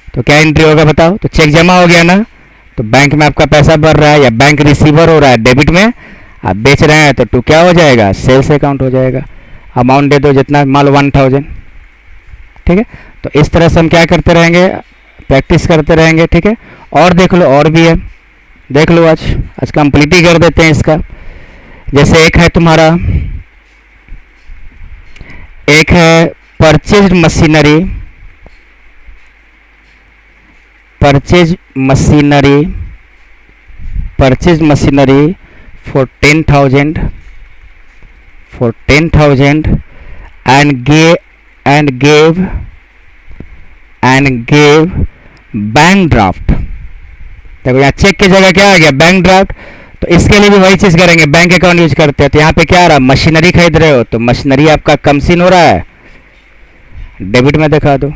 तो क्या एंट्री होगा बताओ। तो चेक जमा हो गया ना, तो बैंक में आपका पैसा बढ़ रहा है या बैंक रिसीवर हो रहा है डेबिट में, आप बेच रहे हैं तो क्या हो जाएगा सेल्स अकाउंट हो जाएगा। अमाउंट दे दो जितना, मान लो 1000। ठीक है, तो इस तरह से हम क्या करते रहेंगे, प्रैक्टिस करते रहेंगे। ठीक है, और देख लो और भी है, देख लो आज कंप्लीट ही कर देते हैं इसका। जैसे एक है तुम्हारा, एक है purchase machinery, purchase machinery, purchase machinery for 10,000 and and gave bank draft. देखो यहाँ चेक की जगह क्या आ गया, बैंक ड्राफ्ट। तो इसके लिए भी वही चीज़ करेंगे, बैंक अकाउंट यूज करते हैं। तो यहाँ पे क्या आ रहा है, मशीनरी खरीद रहे हो तो मशीनरी आपका कम सीन हो रहा है, डेबिट में दिखा दो।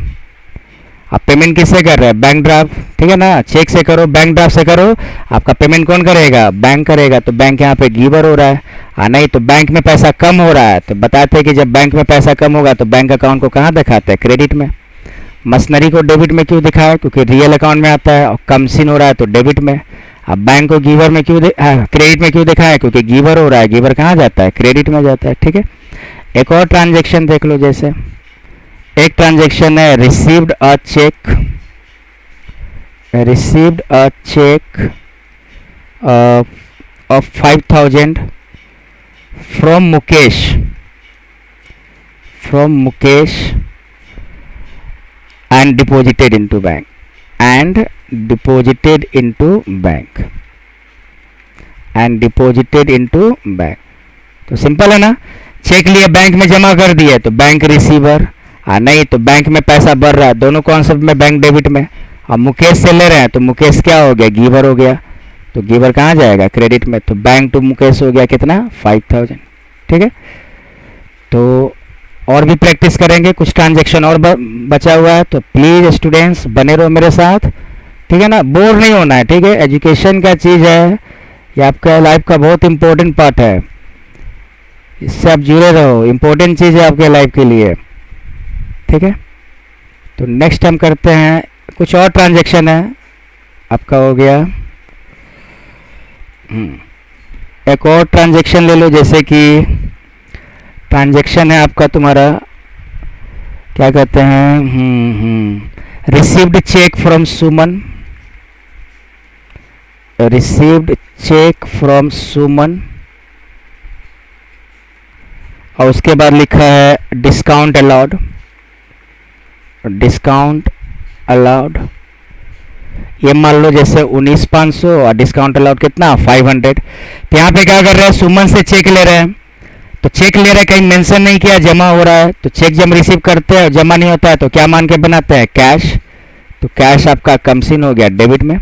आप पेमेंट किससे कर रहे हैं, बैंक ड्राफ्ट, ठीक है ना। चेक से करो, बैंक ड्राफ्ट से करो, आपका पेमेंट कौन करेगा, बैंक करेगा। तो बैंक यहाँ पे गिवर हो रहा है। नहीं तो बैंक में पैसा कम हो रहा है, तो बताते हैं कि जब बैंक में पैसा कम होगा तो बैंक अकाउंट को कहाँ दिखाते हैं, क्रेडिट में। मशीनरी को डेबिट में क्यों दिखाया, क्योंकि रियल अकाउंट में आता है, और कम सीन हो रहा है तो डेबिट में। अब बैंक को गिवर में क्यों क्रेडिट में क्यों दिखाया, क्योंकि गिवर हो रहा है, गिवर कहाँ जाता है, क्रेडिट में जाता है, ठीक है। एक और ट्रांजेक्शन देख लो, जैसे एक ट्रांजेक्शन है received a cheque of 5000 from Mukesh and deposited into bank। तो सिंपल है ना, चेक लिए बैंक में जमा कर दिए तो बैंक रिसीवर, नहीं तो बैंक में पैसा बढ़ रहा है, दोनों कॉन्सेप्ट में बैंक डेबिट में। अब मुकेश से ले रहे हैं तो मुकेश क्या हो गया, गिवर हो गया। तो गिवर कहाँ जाएगा, क्रेडिट में। तो बैंक टू मुकेश हो गया कितना, 5000, ठीक है। तो और भी प्रैक्टिस करेंगे, कुछ ट्रांजैक्शन और बचा हुआ है। तो प्लीज़ स्टूडेंट्स बने रहो मेरे साथ, ठीक है ना, बोर नहीं होना है, ठीक है। एजुकेशन का चीज़ है, ये आपका लाइफ का बहुत इंपॉर्टेंट पार्ट है, इससे आप जुड़े रहो, इंपॉर्टेंट चीज़ है आपके लाइफ के लिए, ठीक है। तो नेक्स्ट हम करते हैं, कुछ और ट्रांजैक्शन है आपका हो गया। एक और ट्रांजैक्शन ले लो, जैसे कि ट्रांजैक्शन है आपका तुम्हारा क्या कहते हैं, रिसीव्ड चेक फ्रॉम सुमन, और उसके बाद लिखा है डिस्काउंट अलाउड। ये मान लो जैसे 19,500 और डिस्काउंट अलाउड कितना, 500। तो यहाँ पे क्या कर रहे हैं, सुमन से चेक ले रहे हैं। तो चेक ले रहे हैं, कहीं मेंशन नहीं किया, जमा हो रहा है। तो चेक जब रिसीव करते हैं जमा नहीं होता है तो क्या मान के बनाते हैं, कैश। तो कैश आपका कम सीन हो गया डेबिट में।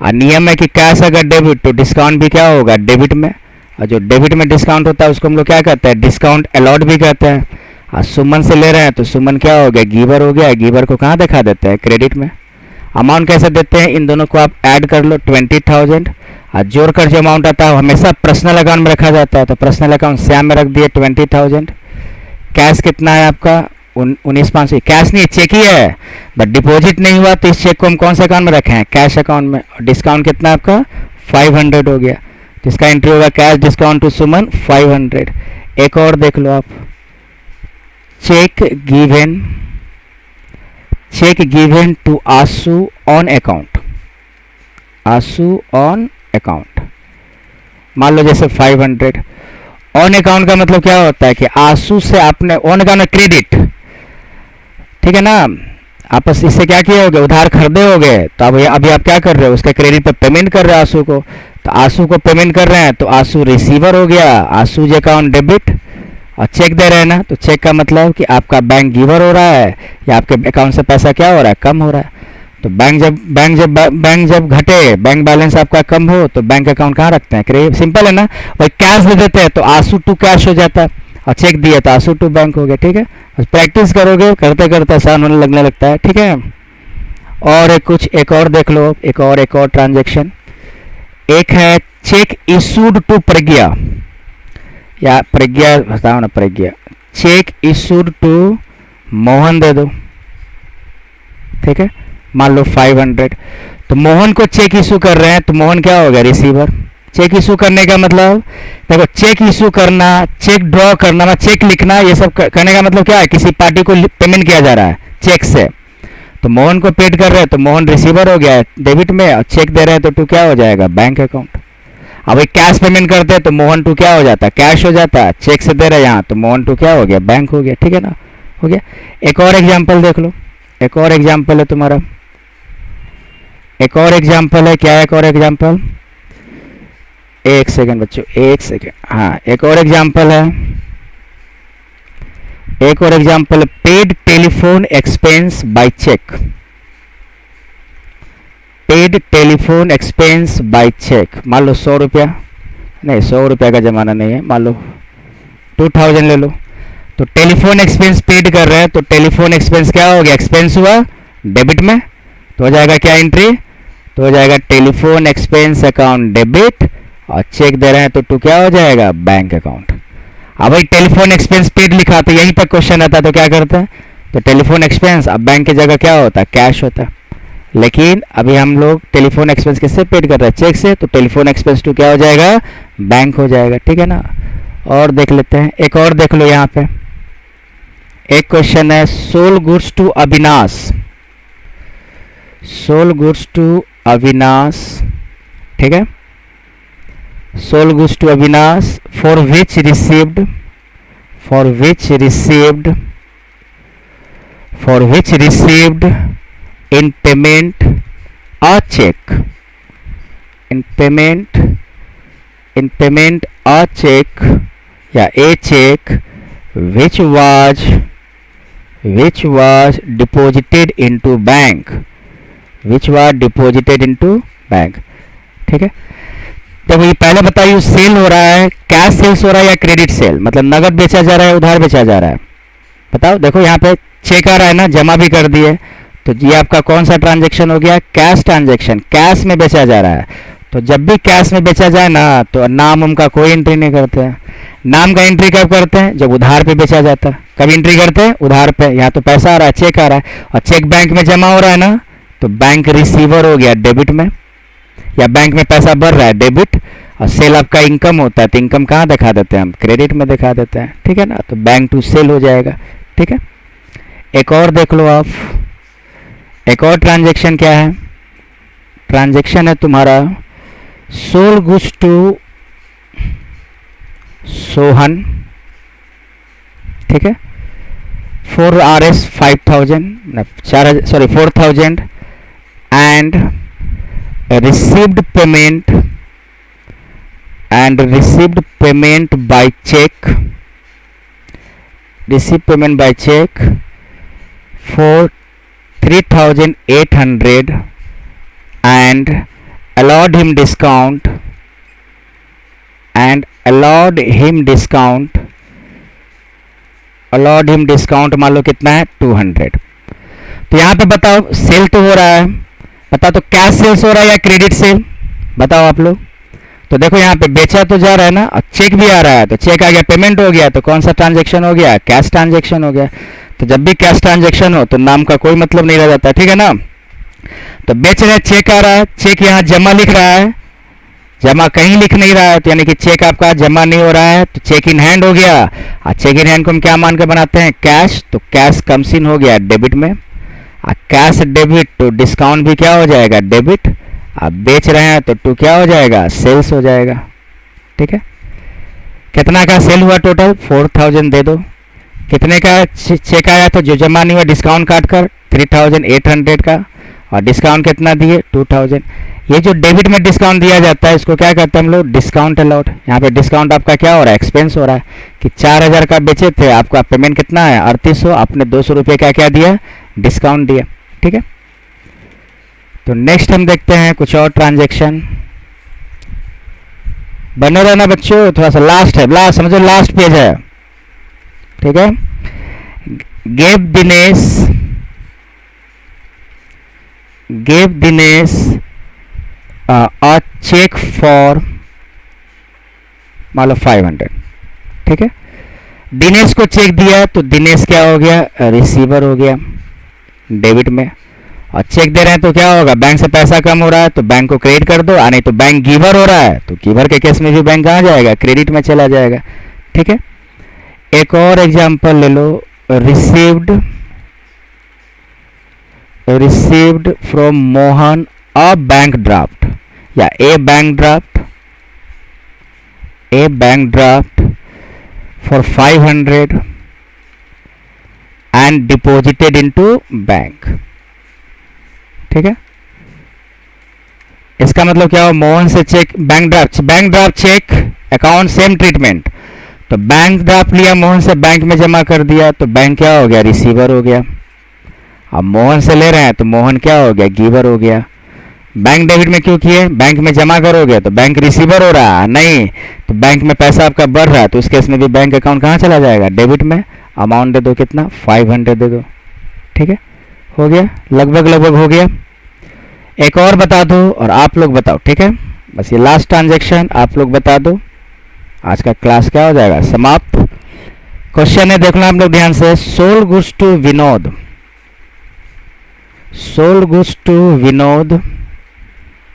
और नियम है कि कैश अगर डेबिट तो डिस्काउंट भी क्या होगा, डेबिट में। और जो डेबिट में डिस्काउंट होता है उसको हम लोग क्या कहते हैं, डिस्काउंट अलाउड भी कहते हैं। और सुमन से ले रहे हैं तो सुमन क्या हो गया, गिवर हो गया। गिवर को कहाँ दिखा देते हैं, क्रेडिट में। अमाउंट कैसे देते हैं, इन दोनों को आप ऐड कर लो, 20,000। और जोड़कर जो अमाउंट आता है वो हमेशा पर्सनल अकाउंट में रखा जाता है। तो पर्सनल अकाउंट श्याम में रख दिए 20,000। कैश कितना है आपका, 19,500। कैश नहीं, चेक ही है, बट डिपॉजिट नहीं हुआ तो इस चेक को हम कौन से अकाउंट में रखें, कैश अकाउंट में। और डिस्काउंट कितना आपका 500 हो गया। तो इसका एंट्री होगा कैश डिस्काउंट टू सुमन 500। एक और देख लो आप, cheque given to Ashu on account. मान लो जैसे 500। ऑन अकाउंट का मतलब क्या होता है कि आशु से आपने, ऑन अकाउंट में क्रेडिट, ठीक है ना। आप इससे क्या किए होगे, उधार खरीदे होगे। तो अभी आप क्या कर रहे हो, उसका क्रेडिट पर पेमेंट कर रहे हो आशु को। तो आशु को पेमेंट कर रहे हैं तो आशु रिसीवर हो गया, आशु अकाउंट डेबिट। और चेक दे रहे हैं ना, तो चेक का मतलब कि आपका बैंक गिवर हो रहा है या आपके अकाउंट से पैसा क्या हो रहा है, कम हो रहा है। तो बैंक जब घटे, बैंक बैलेंस आपका कम हो तो बैंक अकाउंट कहाँ रखते हैं, क्रेडिट। सिंपल है ना। वही कैश दे देते हैं तो आशु टू कैश हो जाता है, और चेक दिया तो आशु टू बैंक हो गया, ठीक है। बस प्रैक्टिस करोगे, करते करते आसान होने लगने लगता है, ठीक है। और एक और देख लो, एक और ट्रांजेक्शन। एक है चेक इशूड टू प्रज्ञा, या प्रज्ञा बताओ ना, प्रज्ञा। चेक इशूड टू मोहन दे दो, ठीक है। मान लो 500। तो मोहन को चेक इशू कर रहे हैं तो मोहन क्या होगा, रिसीवर। चेक इशू करने का मतलब देखो, चेक इशू करना, चेक ड्रॉ करना, चेक लिखना, ये सब करने का मतलब क्या है, किसी पार्टी को पेमेंट किया जा रहा है चेक से। तो मोहन को पेड कर रहे हैं तो मोहन रिसीवर हो गया है डेबिट में, और चेक दे रहे हैं तो टू क्या हो जाएगा, बैंक अकाउंट। अब कैश पेमेंट करते हैं तो मोहन टू क्या हो जाता है, कैश हो जाता है। चेक से दे रहे हैं यहाँ तो मोहन टू क्या हो गया, बैंक हो गया, ठीक है ना, हो गया। एक और एग्जाम्पल देख लो, एक और एग्जाम्पल है तुम्हारा, एक और एग्जाम्पल है, क्या है एक और एग्जाम्पल, एक सेकेंड बच्चों, एक सेकेंड। हाँ, एक और एग्जाम्पल है, एक और example, paid telephone expense by cheque. Paid telephone expense by cheque, मान लो 100 रुपया, नहीं 100 रुपया का ज़माना नहीं है, मान लो 2000 ले लो। तो टेलीफोन एक्सपेंस पेड कर रहे हैं, तो टेलीफोन एक्सपेंस क्या हो गया, एक्सपेंस हुआ डेबिट में, तो हो जाएगा क्या एंट्री, तो हो जाएगा टेलीफोन एक्सपेंस अकाउंट डेबिट, और चेक दे रहे हैं तो टू क्या हो जाएगा, बैंक अकाउंट। अब भाई टेलीफोन एक्सपेंस पेड लिखा, तो यहीं पर क्वेश्चन आता तो क्या करते हैं, तो टेलीफोन एक्सपेंस, अब बैंक की जगह क्या होता है, कैश होता है। लेकिन अभी हम लोग टेलीफोन एक्सपेंस किससे पेड कर रहे हैं, चेक से, तो टेलीफोन एक्सपेंस टू क्या हो जाएगा, बैंक हो जाएगा। ठीक है ना। और देख लेते हैं, एक और देख लो यहाँ पे एक क्वेश्चन है, sold goods to Avinash, sold goods to Avinash, ठीक है, sold goods to Avinash for which received, for which received, for which received in payment a check, in payment a check या a check which was deposited into bank, which was deposited into bank। ठीक है, तो ये पहले बताइए cell हो रहा है, कैश सेल्स हो रहा है या क्रेडिट सेल, मतलब नगद बेचा जा रहा है उधार बेचा जा रहा है, बताओ। देखो यहाँ पे चेक आ रहा है ना, जमा भी कर दिए, तो ये आपका कौन सा ट्रांजैक्शन हो गया, कैश ट्रांजैक्शन, कैश में बेचा जा रहा है। तो जब भी कैश में बेचा जाए ना, तो नाम उनका कोई एंट्री नहीं करते हैं। नाम का एंट्री कब करते हैं, जब उधार पे बेचा जाता है। कब एंट्री करते हैं, उधार पे। यहाँ तो पैसा आ रहा है, चेक आ रहा है, और चेक बैंक में जमा हो रहा है ना, तो बैंक रिसीवर हो गया डेबिट में, या बैंक में पैसा बढ़ रहा है डेबिट, और सेल आपका इनकम होता है, तो इनकम कहाँ दिखा देते हैं हम, क्रेडिट में दिखा देते हैं। ठीक है ना, तो बैंक टू सेल हो जाएगा। ठीक है, एक और देख लो आप, एक और ट्रांजैक्शन क्या है, ट्रांजैक्शन है तुम्हारा सोल गुड्स टू सोहन, ठीक है, 4 4000 4000 and received payment by cheque, receive payment by cheque for 3800 and allowed him discount, मान लो कितना है 200। तो यहाँ पे बताओ सेल तो हो रहा है, बताओ तो कैश सेल्स हो रहा है या क्रेडिट सेल, बताओ आप लोग। तो देखो यहाँ पे बेचा तो जा रहा है ना, और चेक भी आ रहा है, तो चेक आ गया, पेमेंट हो गया, तो कौन सा ट्रांजैक्शन हो गया, कैश ट्रांजैक्शन हो गया। तो जब भी कैश ट्रांजैक्शन हो तो नाम का कोई मतलब नहीं रह जाता। ठीक है ना, तो बेच रहे, चेक आ रहा है, चेक यहाँ जमा लिख रहा है, जमा कहीं लिख नहीं रहा है, तो यानी कि चेक आपका जमा नहीं हो रहा है, तो चेक इन हैंड हो गया। और चेक इन हैंड को हम क्या मान के बनाते हैं, कैश, तो कैश कम्स इन हो गया डेबिट में, और कैश डेबिट तो डिस्काउंट भी क्या हो जाएगा, डेबिट। आप बेच रहे हैं तो टू क्या हो जाएगा, सेल्स हो जाएगा। ठीक है, कितना का सेल हुआ टोटल, 4000 दे दो। कितने का चेक आया, तो जो जमा नहीं हुआ डिस्काउंट काट कर 3800 का, और डिस्काउंट कितना दिए, 2000। ये जो डेबिट में डिस्काउंट दिया जाता है, इसको क्या कहते हैं हम लोग, डिस्काउंट अलाउड। यहाँ पे डिस्काउंट आपका क्या हो रहा है, एक्सपेंस हो रहा है, कि 4000 का बेचे थे, आपका पेमेंट कितना है 3800, आपने 200 रुपये का क्या दिया, डिस्काउंट दिया। ठीक है, तो नेक्स्ट हम देखते हैं कुछ और ट्रांजैक्शन। बने रहना बच्चों, थोड़ा सा लास्ट है, लास्ट समझो, लास्ट पेज है। ठीक है, gave Dinesh a check for मान लो 500। ठीक है, दिनेश को चेक दिया, तो दिनेश क्या हो गया, रिसीवर हो गया डेबिट में। और चेक दे रहे हैं तो क्या होगा, बैंक से पैसा कम हो रहा है तो बैंक को क्रेडिट कर दो, और नहीं तो बैंक गिवर हो रहा है तो गिवर के केस में भी बैंक कहाँ जाएगा, क्रेडिट में चला जाएगा। ठीक है, एक और एग्जांपल ले लो, received from Mohan a bank draft, या a bank draft for 500 and deposited into bank. ठीक है, इसका मतलब क्या हो, मोहन से cheque, bank draft cheque account same treatment. तो बैंक ड्राफ्ट लिया मोहन से, बैंक में जमा कर दिया, तो बैंक क्या हो गया, रिसीवर हो गया। अब मोहन से ले रहे हैं तो मोहन क्या हो गया, गिवर हो गया। बैंक डेबिट में क्यों किए, बैंक में जमा करोगे तो बैंक रिसीवर हो रहा है, नहीं तो बैंक में पैसा आपका बढ़ रहा है, तो उस केस में भी बैंक अकाउंट कहाँ चला जाएगा, डेबिट में। अमाउंट दे दो कितना, 500 दे दो। ठीक है, हो गया, लगभग लगभग हो गया। एक और बता दो और आप लोग बताओ। ठीक है, बस ये लास्ट ट्रांजेक्शन आप लोग बता दो, आज का क्लास क्या हो जाएगा, समाप्त। क्वेश्चन है, देखना आप लोग ध्यान से। Sold goods to Vinod, sold goods to Vinod,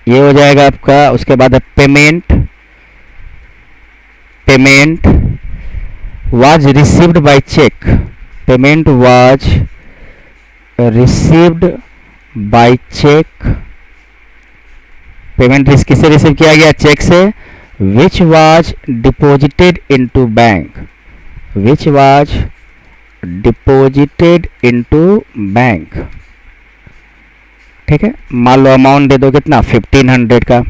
ये हो जाएगा आपका। उसके बाद है payment, payment was received by cheque, payment was received by cheque, पेमेंट किससे रिसीव किया गया, चेक से। Which was deposited into bank, which was deposited into bank. ठीक है, मान लो अमाउंट दे दो कितना, 1500 का।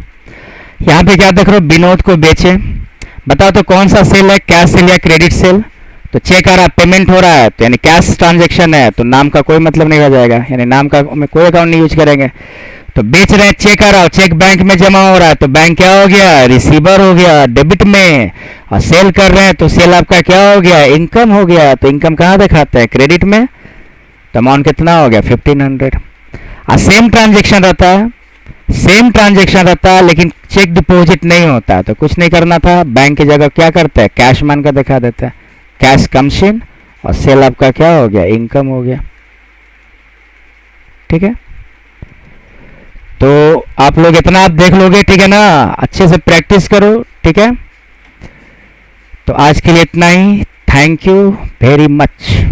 यहाँ पे क्या देख रहे हो, विनोद को बेचे। बताओ तो कौन सा सेल है, कैश सेल या क्रेडिट सेल। तो चेक आ रहा है, पेमेंट हो रहा है, तो यानी कैश ट्रांजेक्शन है, तो नाम का कोई मतलब नहीं रह जाएगा, यानी नाम का में कोई अकाउंट नहीं यूज करेंगे। तो बेच रहे हैं, चेक आ रहा है, चेक बैंक में जमा हो रहा है, तो बैंक क्या हो गया, रिसीवर हो गया डेबिट में। और सेल कर रहे हैं तो सेल आपका क्या हो गया, इनकम हो गया। तो इनकम कहाँ दिखाते हैं, क्रेडिट में। तो अमाउंट कितना हो गया, 1500। और सेम ट्रांजेक्शन रहता है, सेम ट्रांजेक्शन रहता है, लेकिन चेक डिपॉजिट नहीं होता, तो कुछ नहीं करना था, बैंक की जगह क्या करता है, कैश मान का दिखा देता है, कैश कम्स इन, और सेल आपका क्या हो गया, इनकम हो गया। ठीक है, तो आप लोग इतना आप देख लोगे, ठीक है ना, अच्छे से प्रैक्टिस करो। ठीक है, तो आज के लिए इतना ही, थैंक यू वेरी मच।